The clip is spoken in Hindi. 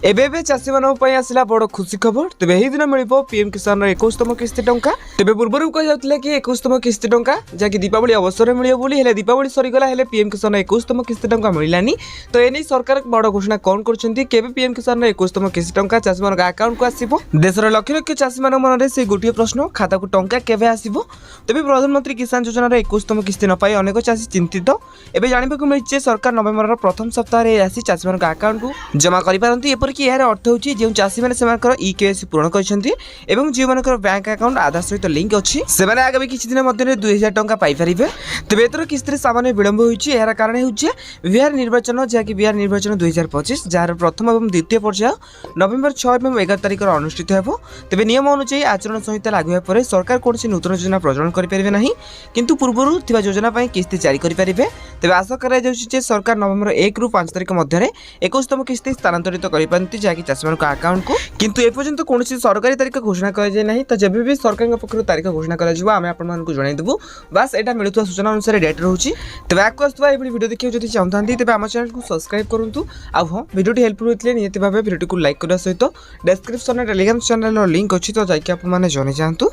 एबे एबे चाषी मानक पई आसिला बड़ खुशी खबर। तेबे एही दिन मिलिबो पीएम किसान 21तम किस्ती टंका। तेबे पूर्वरु कह जाउतले कि 21तम किस्ती टंका जाकि दीपावली अवसर में मिलियो बोली, हेले दीपावली सरीगला हेले पीएम किसान 21तम किस्ती टंका मिलानी। तो एनी सरकार बड़ घोषणा कौन करछंती, केबे पीएम किसान 21तम किस्ती टंका चाषी मानक अकाउंट को आसीबो। देशर लक्ष लक्ष चाषी मानक मनरे से गोटिए प्रश्न, खाता को टंका केबे आसीबो। तेबे प्रधानमंत्री किसान योजना 21तम किस्ती न पाई अनेक चाषी चिंतित। एबे जानिबा को मिलचे सरकार नवेम्बर प्रथम सप्ताह रे राशि चाषी मानक अकाउंट को जमा करि पारंती। कि यार अर्थ होची जे चाषी माने सेमानकर ईकेवाईसी पूर्ण करछंती एवं जे मानकर बैंक अकाउंट आधार सहित लिंक अछि सेमाने आगामी किछि दिन मध्ये 2000 टंका पाई परिबे। तबे एतर किस्ती सामान्य विलंब होईची। यार कारण हेउची बिहार निर्वाचन, जाकि बिहार निर्वाचन 2025 जार प्रथम एवं द्वितीय पर्याय नवेम्बर 6 एवं 11 तारिख अनुष्ठित हेबो। तबे नियम अनुसार आचरण संहिता लागू हेबा परे सरकार कोनसी नूतन योजना प्रचलन करि परिबे नाही, किंतु पूर्वरु थिबा योजना पई किस्ती जारी करि परिबे। तबे आशा करा जाउची जे सरकार नवेम्बर 1 रु 5 तारिख मध्ये 21तम किस्ती स्थानांतरित करि जाकि चाषी मान अकाउंट को, किंतु एपर्यंत कौन सरकारी तारीख घोषणा कर नहीं। तो जब भी सरकार पक्ष तारीख घोषणा कर जन देवु। बस यहाँ मिलूा सूचना अनुसार डेट रोचे। तेज आपको आसवा वीडियो देखिए जब चाहते तेज आम चैनल को सब्सक्राइब करूँ। आ हाँ, वीडियो हेल्पफुल होते हैं निहत भाव वीडियो को लाइक करने सहित डिस्क्रिप्शन में टेलीग्राम चैनल लिंक अच्छी, तो जाकि आप जन जातु।